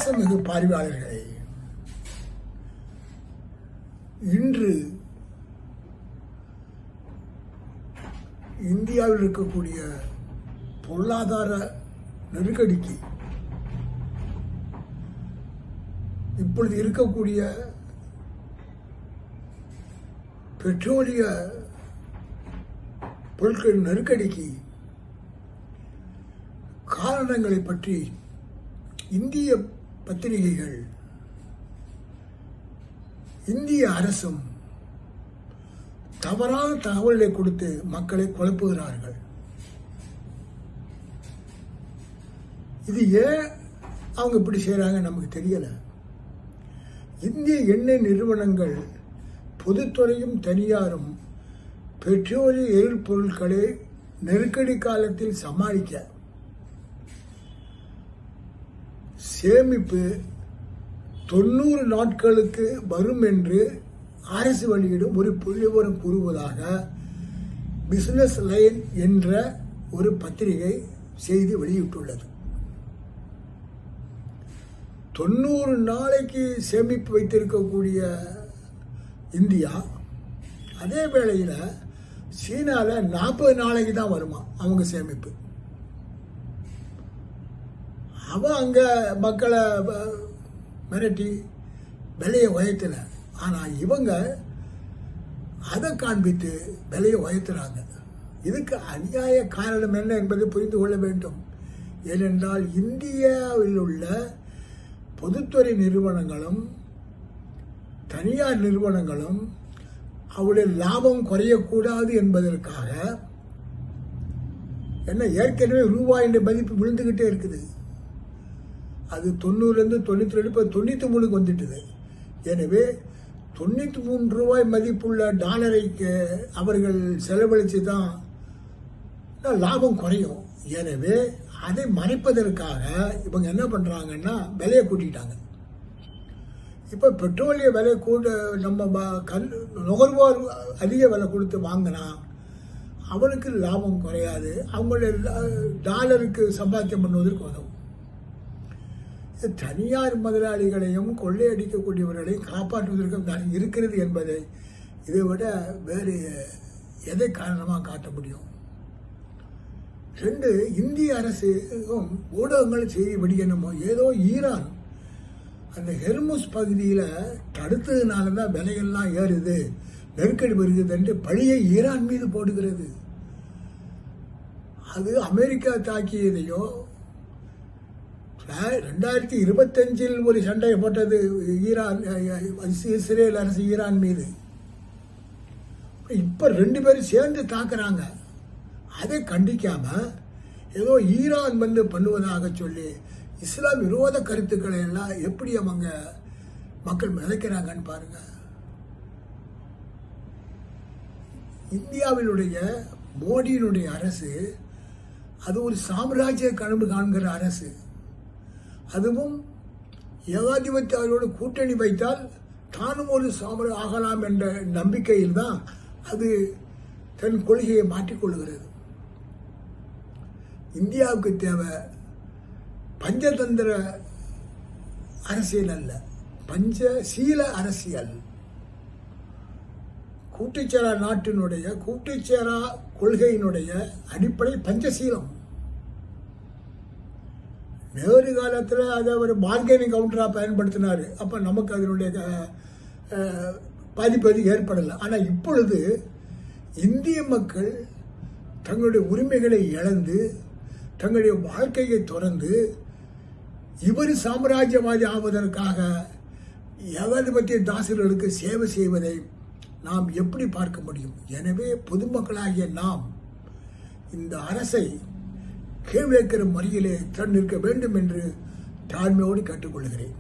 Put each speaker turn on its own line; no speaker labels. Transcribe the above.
பாசமிகு பார்வையாளர்களே, இன்று இந்தியாவில் இருக்கக்கூடிய பொருளாதார நெருக்கடிக்கு இப்பொழுது இருக்கக்கூடிய பெட்ரோலிய பொருட்கள் நெருக்கடிக்கு காரணங்களை பற்றி இந்திய பத்திரிகைகள், இந்திய அரசும் தவறான தகவல்களை கொடுத்து மக்களை குழப்புகிறார்கள். இது ஏன் அவங்க இப்படி செய்யறாங்க நமக்கு தெரியல. இந்திய எண்ணெய் நிறுவனங்கள், பொதுத்துறையும் தனியாரும் பெட்ரோலிய எரிபொருட்களை நெருக்கடி காலத்தில் சமாளிக்க சேமிப்பு 90 நாட்களுக்கு வரும் என்று அரசு வெளியிடும் ஒரு புள்ளிவிவரம் கூறுவதாக பிசினஸ் லைன் என்ற ஒரு பத்திரிகை செய்தி வெளியிட்டுள்ளது. 90 நாளைக்கு சேமிப்பு வைத்திருக்கக்கூடிய இந்தியா, அதே வேளையில் சீனாவில் 40 நாளைக்கு தான் வருமா அவங்க சேமிப்பு. அவன் அங்கே மக்களை மிரட்டி விலையை உயர்த்தல. ஆனால் இவங்க அதை காண்பித்து விலையை உயர்த்துறாங்க. இதுக்கு அநியாய காரணம் என்ன என்பதை புரிந்து கொள்ள வேண்டும். ஏனென்றால் இந்தியாவில் உள்ள பொதுத்துறை நிறுவனங்களும் தனியார் நிறுவனங்களும் அவருடைய லாபம் குறையக்கூடாது என்பதற்காக என்ன ஏற்கனவே ரூபாயின் மதிப்பு விழுந்துகிட்டே இருக்குது. அது 90லேருந்து 92, இப்போ 93க்கு வந்துட்டுது. எனவே 93 ரூபாய் மதிப்புள்ள டாலரைக்கு அவர்கள் செலவழித்து தான் லாபம் குறையும். எனவே அதை மறைப்பதற்காக இவங்க என்ன பண்ணுறாங்கன்னா விலையை கூட்டிட்டாங்க. இப்போ பெட்ரோலிய விலை கூட நம்ம நுகர்வோர் அதிக விலை கொடுத்து வாங்கினா அவனுக்கு லாபம் குறையாது, அவங்களுடைய டாலருக்கு சம்பாத்தியம் பண்ணுவதற்கு உதவும். தனியார் முதலாளிகளையும் கொள்ளையடிக்கக்கூடியவர்களையும் காப்பாற்றுவதற்கும் தான் இருக்கிறது என்பதை இதை விட வேறு எதை காரணமாக காட்ட முடியும்? 2, இந்திய அரசும் ஊடகங்கள் செய்தி வெளியிடணுமோ ஏதோ ஈரான் அந்த ஹெர்முஸ் பகுதியில் தடுத்ததுனால தான் விலையெல்லாம் ஏறுது, நெருக்கடி வருகிறது என்று பழியை ஈரான் மீது போடுகிறது. அது அமெரிக்கா தாக்கியதையோ 2025 ஒரு சண்டையை போட்டது ஈரான், இஸ்ரேல் அரசு ஈரான் மீது. இப்ப 2 பேரும் சேர்ந்து தாக்குறாங்க. அதை கண்டிக்காம ஏதோ ஈரான் வந்து பண்ணுவதாக சொல்லி இஸ்லாம் விரோத கருத்துக்களை எல்லாம் எப்படி அவங்க மக்கள் விதைக்கிறாங்கன்னு பாருங்க. இந்தியாவினுடைய மோடியினுடைய அரசு அது ஒரு சாம்ராஜ்ய கனவு காண்கிற அரசு. அதுவும் ஏகாதிபத்தியோடு கூட்டணி வைத்தால் தானும் ஒரு ஆகலாம் என்ற நம்பிக்கையில் தான் அது தன் கொள்கையை மாற்றிக்கொள்கிறது. இந்தியாவுக்கு தேவை பஞ்சதந்திர அரசியல் அல்ல, பஞ்சசீல அரசியல். கூட்டுச்சேரா நாட்டினுடைய கூட்டுச்சேரா கொள்கையினுடைய அடிப்படை பஞ்சசீலம். நேரு காலத்தில் அதை ஒரு பார்கெனிங் கவுண்டராக பயன்படுத்தினார். அப்போ நமக்கு அதனுடைய பாதிப்பு ஏற்படலை. ஆனால் இப்பொழுது இந்திய மக்கள் தங்களுடைய உரிமைகளை இழந்து தங்களுடைய வாழ்க்கையை துறந்து இவர் சாம்ராஜ்யவாதி ஆவதற்காக ஏகாதிபத்திய தாசர்களுக்கு சேவை செய்வதை நாம் எப்படி பார்க்க முடியும்? எனவே பொதுமக்களாகிய நாம் இந்த அரசை கேள்வி கேட்கிற முறையிலே திறன் நிற்க வேண்டும் என்று தாழ்மையோடு கேட்டுக்கொள்கிறேன்.